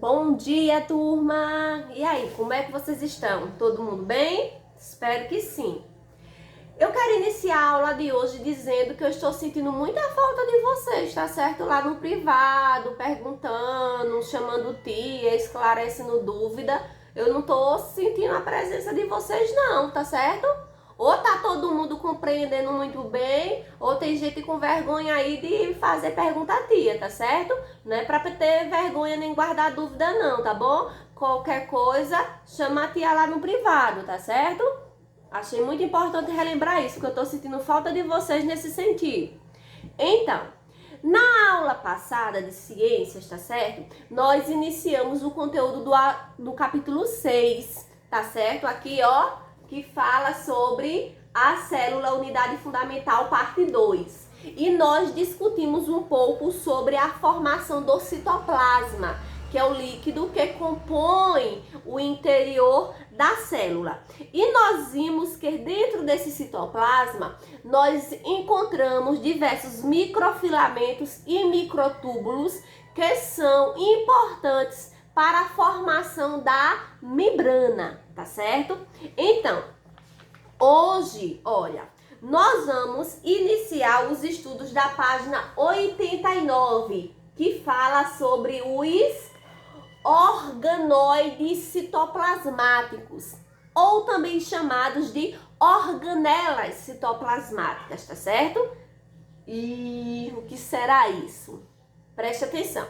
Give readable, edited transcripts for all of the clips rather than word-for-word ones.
Bom dia, turma! E aí, como é que vocês estão? Todo mundo bem? Espero que sim. Eu quero iniciar a aula de hoje dizendo que eu estou sentindo muita falta de vocês, tá certo? Lá no privado, perguntando, chamando tia, esclarecendo dúvida. Eu não tô sentindo a presença de vocês não, tá certo? Ou tá todo mundo compreendendo muito bem, ou tem gente com vergonha aí de fazer pergunta à tia, tá certo? Não é pra ter vergonha nem guardar dúvida não, tá bom? Qualquer coisa, chama a tia lá no privado, tá certo? Achei muito importante relembrar isso, porque eu tô sentindo falta de vocês nesse sentido. Então, na aula passada de ciências, tá certo? Nós iniciamos o conteúdo do capítulo 6, tá certo? Aqui, ó, que fala sobre a célula unidade fundamental, parte 2. E nós discutimos um pouco sobre a formação do citoplasma, que é o líquido que compõe o interior da célula. E nós vimos que dentro desse citoplasma, nós encontramos diversos microfilamentos e microtúbulos que são importantes para a formação da membrana, tá certo? Então, hoje, olha, nós vamos iniciar os estudos da página 89, que fala sobre os organoides citoplasmáticos, ou também chamados de organelas citoplasmáticas, tá certo? E o que será isso? Preste atenção.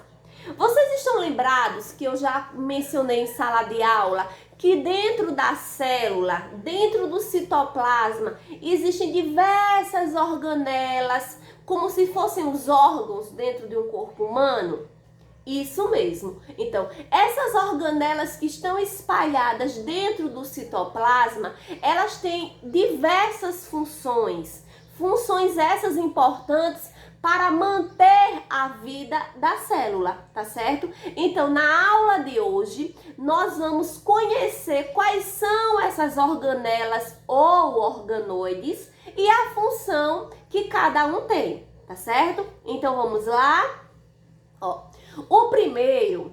Vocês estão lembrados que eu já mencionei em sala de aula que dentro da célula, dentro do citoplasma, existem diversas organelas, como se fossem os órgãos dentro de um corpo humano? Isso mesmo. Então, essas organelas que estão espalhadas dentro do citoplasma, elas têm diversas funções. Funções essas importantes para manter a vida da célula, tá certo? Então, na aula de hoje, nós vamos conhecer quais são essas organelas ou organoides e a função que cada um tem, tá certo? Então, vamos lá? Ó, o primeiro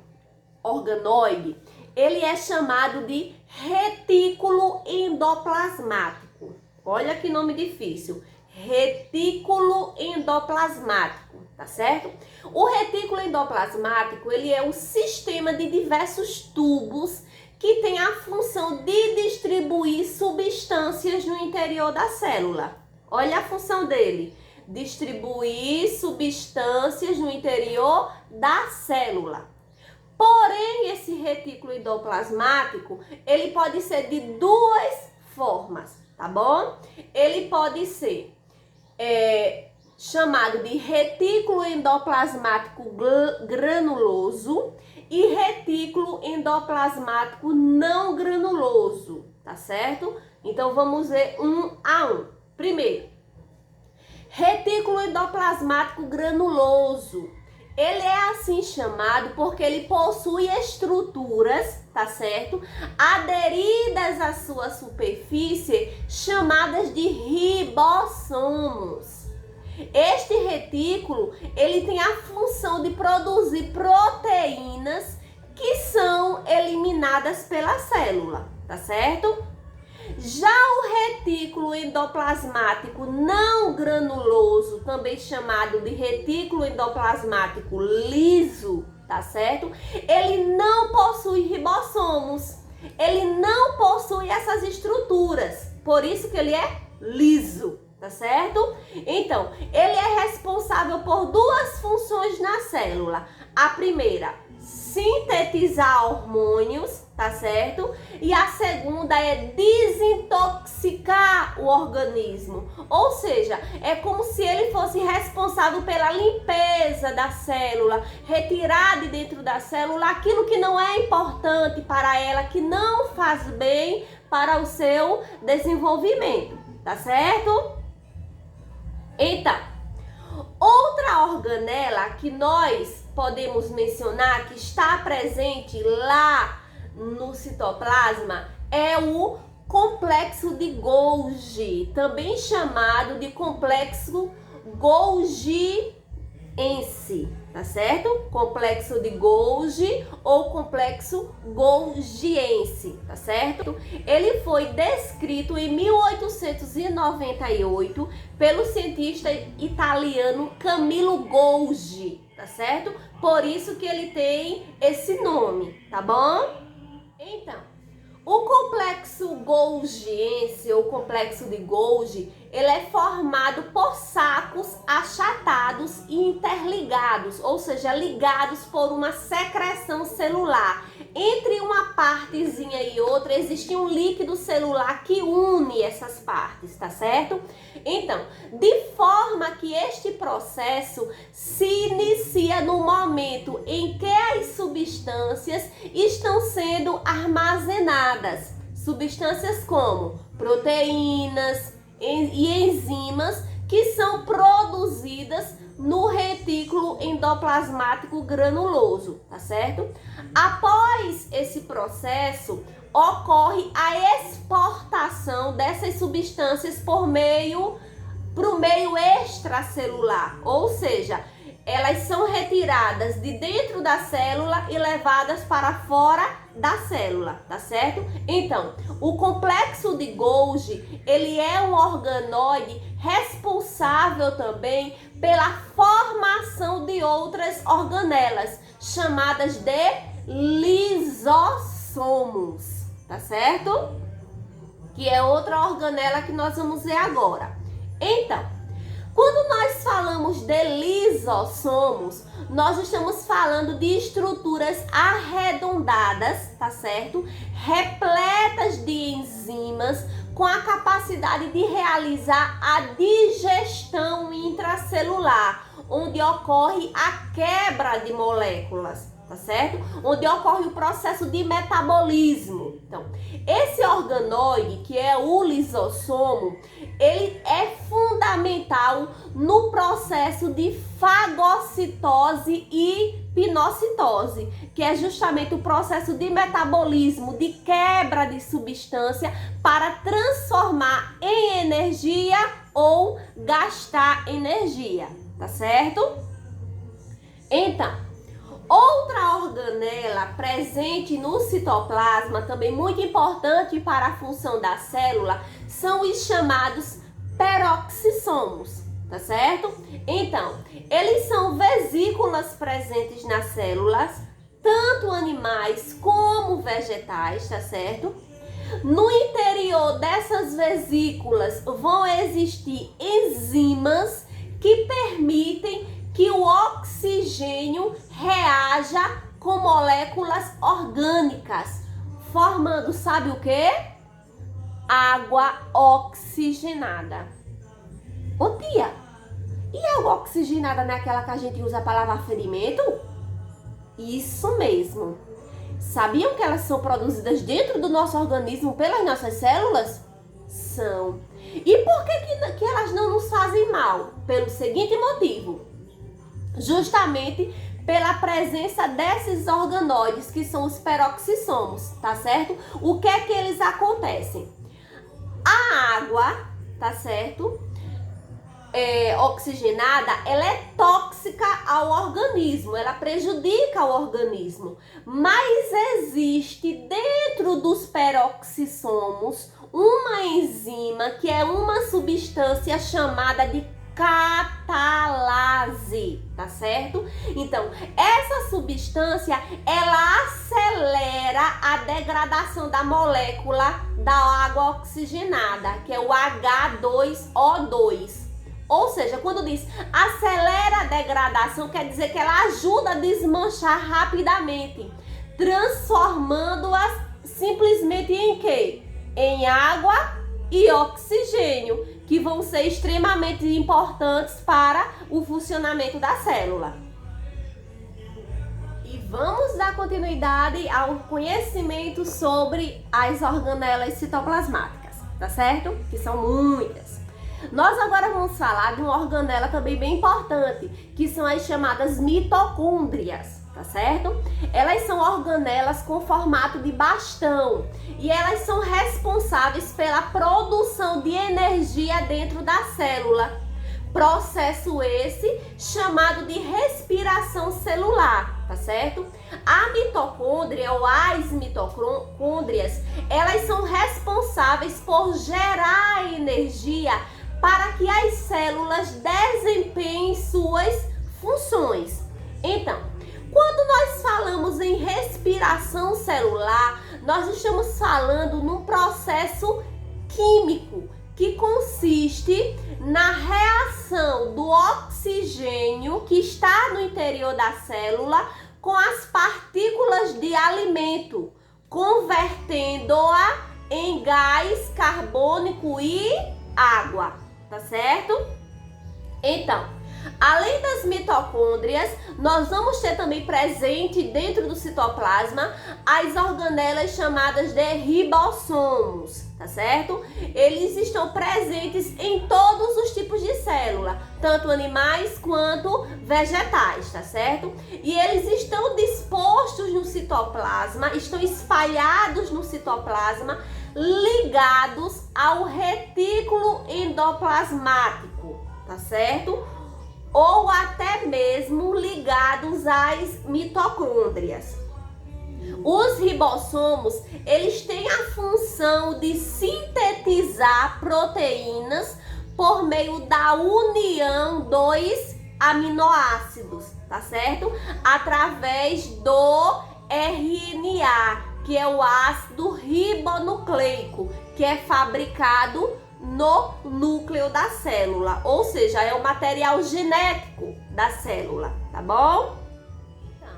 organoide, ele é chamado de retículo endoplasmático. Olha que nome difícil. Retículo endoplasmático, tá certo? O retículo endoplasmático, ele é um sistema de diversos tubos que tem a função de distribuir substâncias no interior da célula. Olha a função dele. Distribuir substâncias no interior da célula. Porém, esse retículo endoplasmático, ele pode ser de duas formas, tá bom? Ele pode ser chamado de retículo endoplasmático granuloso e retículo endoplasmático não granuloso, tá certo? Então, vamos ver um a um. Primeiro, retículo endoplasmático granuloso. Ele é assim chamado porque ele possui estruturas, tá certo? Aderidas à sua superfície, chamadas de ribossomos. Este retículo, ele tem a função de produzir proteínas que são eliminadas pela célula, tá certo? Já o retículo endoplasmático não granuloso, também chamado de retículo endoplasmático liso, tá certo? Ele não possui ribossomos, ele não possui essas estruturas, por isso que ele é liso, tá certo? Então, ele é responsável por duas funções na célula. A primeira, sintetizar hormônios, tá certo? E a segunda é desintoxicar o organismo. Ou seja, é como se ele fosse responsável pela limpeza da célula, retirar de dentro da célula aquilo que não é importante para ela, que não faz bem para o seu desenvolvimento, tá certo? Então, outra organela que nós podemos mencionar que está presente lá no citoplasma é o complexo de Golgi, também chamado de complexo golgiense, tá certo? Complexo de Golgi ou complexo golgiense, tá certo? Ele foi descrito em 1898 pelo cientista italiano Camillo Golgi, tá certo? Por isso que ele tem esse nome, tá bom? Então, o complexo golgiense ou complexo de Golgi, ele é formado por sacos achatados e interligados, ou seja, ligados por uma secreção celular. Entre uma partezinha e outra existe um líquido celular que une essas partes, tá certo? Então, de forma que este processo se inicia no momento em que as substâncias estão sendo armazenadas. Substâncias como proteínas e enzimas que são produzidas no retículo endoplasmático granuloso, tá certo? Após esse processo, ocorre a exportação dessas substâncias pro meio extracelular, ou seja, elas são retiradas de dentro da célula e levadas para fora da célula, tá certo? Então, o complexo de Golgi, ele é um organoide responsável também pela formação de outras organelas, chamadas de lisossomos, tá certo? Que é outra organela que nós vamos ver agora. Então, quando nós falamos de lisossomos, nós estamos falando de estruturas arredondadas, tá certo? Repletas de enzimas com a capacidade de realizar a digestão intracelular, onde ocorre a quebra de moléculas, tá certo? Onde ocorre o processo de metabolismo. Então, esse organoide, que é o lisossomo, ele é fundamental no processo de fagocitose e pinocitose, que é justamente o processo de metabolismo, de quebra de substância para transformar em energia ou gastar energia, tá certo? Então, outra organela presente no citoplasma, também muito importante para a função da célula, são os chamados peroxissomos, tá certo? Então, eles são vesículas presentes nas células, tanto animais como vegetais, tá certo? No interior dessas vesículas vão existir enzimas que permitem que o oxigênio reaja com moléculas orgânicas, formando, sabe o quê? Água oxigenada. Ô tia, e água oxigenada não é aquela que a gente usa para lavar ferimento? Isso mesmo. Sabiam que elas são produzidas dentro do nosso organismo pelas nossas células? São. E por que elas não nos fazem mal? Pelo seguinte motivo. Justamente pela presença desses organoides, que são os peroxissomos, tá certo? O que é que eles acontecem? A água, tá certo? Oxigenada, ela é tóxica ao organismo, ela prejudica o organismo, mas existe dentro dos peroxissomos uma enzima que é uma substância chamada de catalase, tá certo? Então, essa substância, ela acelera a degradação da molécula da água oxigenada, que é o H2O2. Ou seja, quando diz acelera a degradação, quer dizer que ela ajuda a desmanchar rapidamente, transformando-as simplesmente em quê? Em água e oxigênio, que vão ser extremamente importantes para o funcionamento da célula. E vamos dar continuidade ao conhecimento sobre as organelas citoplasmáticas, tá certo? Que são muitas. Nós agora vamos falar de uma organela também bem importante, que são as chamadas mitocôndrias, tá certo? Elas são organelas com formato de bastão e elas são responsáveis pela produção de energia dentro da célula. Processo esse chamado de respiração celular, tá certo? A mitocôndria ou as mitocôndrias, elas são responsáveis por gerar energia para que as células desempenhem suas funções. Então, quando nós falamos em respiração celular, nós estamos falando num processo químico que consiste na reação do oxigênio que está no interior da célula com as partículas de alimento, convertendo-a em gás carbônico e água, tá certo? Então, além das mitocôndrias, nós vamos ter também presente dentro do citoplasma as organelas chamadas de ribossomos, tá certo? Eles estão presentes em todos os tipos de célula, tanto animais quanto vegetais, tá certo? E eles estão dispostos no citoplasma, estão espalhados no citoplasma, ligados ao retículo endoplasmático, tá certo? Ou até mesmo ligados às mitocôndrias. Os ribossomos, eles têm a função de sintetizar proteínas por meio da união dos aminoácidos, tá certo? Através do RNA, que é o ácido ribonucleico, que é fabricado no núcleo da célula, ou seja, é o material genético da célula, tá bom? Então,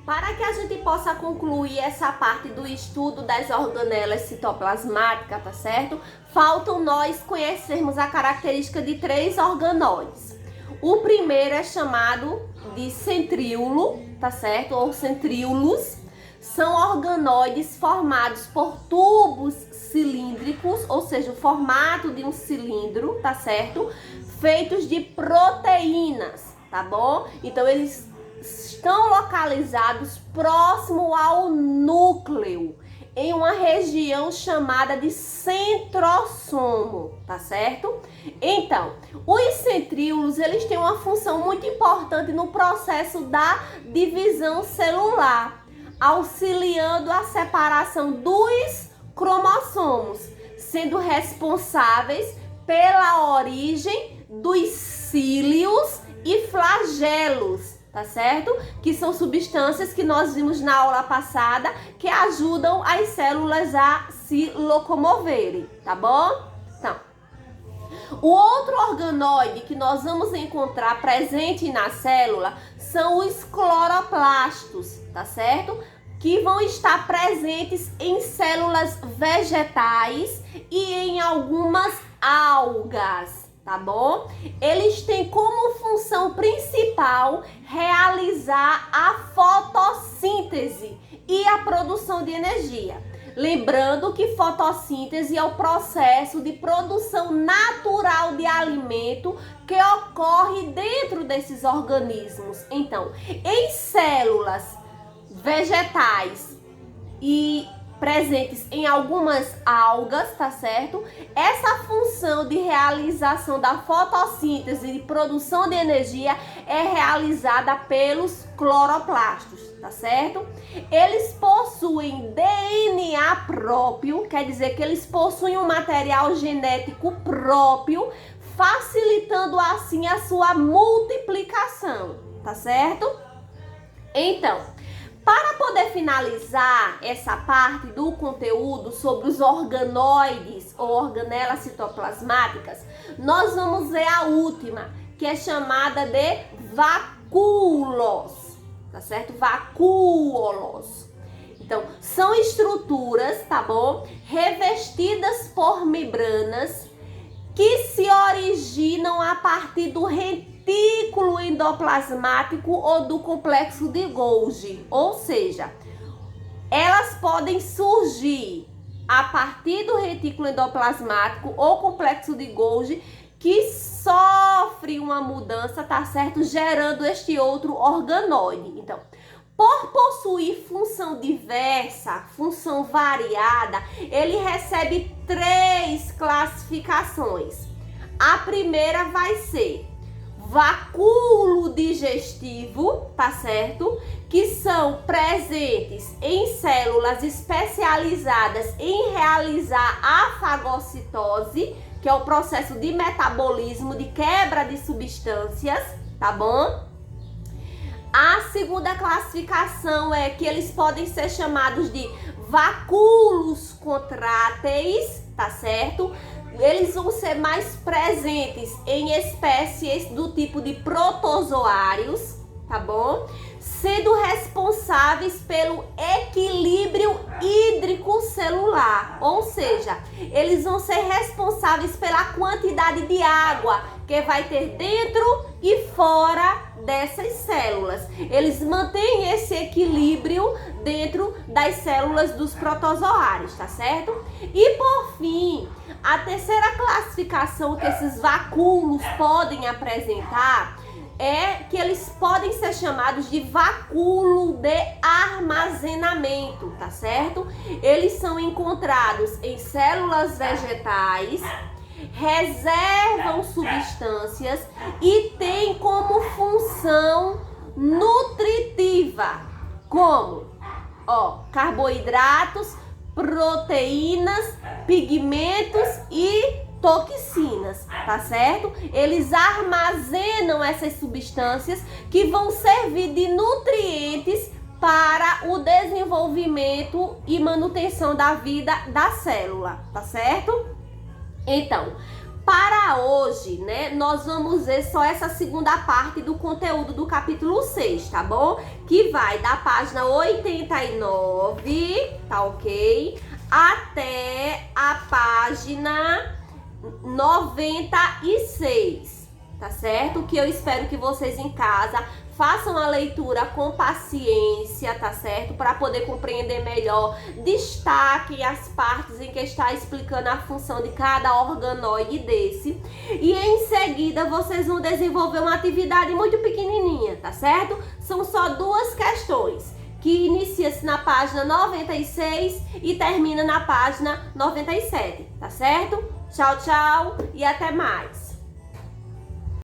para que a gente possa concluir essa parte do estudo das organelas citoplasmáticas, tá certo? Faltam nós conhecermos a característica de 3 organóides. O primeiro é chamado de centríolo, tá certo? Ou centríolos. São organoides formados por tubos cilíndricos, ou seja, o formato de um cilindro, tá certo? Feitos de proteínas, tá bom? Então, eles estão localizados próximo ao núcleo, em uma região chamada de centrosomo, tá certo? Então, os centríolos, eles têm uma função muito importante no processo da divisão celular, auxiliando a separação dos cromossomos, sendo responsáveis pela origem dos cílios e flagelos, tá certo? Que são substâncias que nós vimos na aula passada que ajudam as células a se locomoverem, tá bom? Então, o outro organoide que nós vamos encontrar presente na célula são os cloroplastos, tá certo? Que vão estar presentes em células vegetais e em algumas algas, tá bom? Eles têm como função principal realizar a fotossíntese e a produção de energia. Lembrando que fotossíntese é o processo de produção natural de alimento que ocorre dentro desses organismos. Então, em células vegetais e presentes em algumas algas, tá certo? Essa função de realização da fotossíntese e produção de energia é realizada pelos cloroplastos, tá certo? Eles possuem DNA próprio, quer dizer que eles possuem um material genético próprio, facilitando assim a sua multiplicação, tá certo? Então, para poder finalizar essa parte do conteúdo sobre os organoides ou organelas citoplasmáticas, nós vamos ver a última, que é chamada de vacúolos, tá certo? Vacúolos. Então, são estruturas, tá bom? Revestidas por membranas que se originam a partir do retículo endoplasmático ou do complexo de Golgi, ou seja, elas podem surgir a partir do retículo endoplasmático ou complexo de Golgi que sofre uma mudança, tá certo? Gerando este outro organoide. Então, por possuir função diversa, função variada, ele recebe 3 classificações. A primeira vai ser vacúolo digestivo, tá certo? Que são presentes em células especializadas em realizar a fagocitose, que é o processo de metabolismo, de quebra de substâncias, tá bom? A segunda classificação é que eles podem ser chamados de vacúolos contráteis, tá certo? Eles vão ser mais presentes em espécies do tipo de protozoários, tá bom? Sendo responsáveis pelo equilíbrio hídrico celular, ou seja, eles vão ser responsáveis pela quantidade de água que vai ter dentro e fora dessas células. Eles mantêm esse equilíbrio dentro das células dos protozoários, tá certo? E por fim, a terceira classificação que esses vacúolos podem apresentar é que eles podem ser chamados de vacúolo de armazenamento, tá certo? Eles são encontrados em células vegetais, reservam substâncias e têm como função nutritiva, como carboidratos, proteínas, pigmentos e toxinas, tá certo? Eles armazenam essas substâncias que vão servir de nutrientes para o desenvolvimento e manutenção da vida da célula, tá certo? Então, para hoje, né, nós vamos ver só essa segunda parte do conteúdo do capítulo 6, tá bom? Que vai da página 89, tá ok? Até a página 96, tá certo? Que eu espero que vocês em casa façam a leitura com paciência, tá certo? Para poder compreender melhor, destaquem as partes em que está explicando a função de cada organoide desse. E em seguida vocês vão desenvolver uma atividade muito pequenininha, tá certo? São só 2 questões, que inicia-se na página 96 e termina na página 97, tá certo? Tchau, tchau e até mais!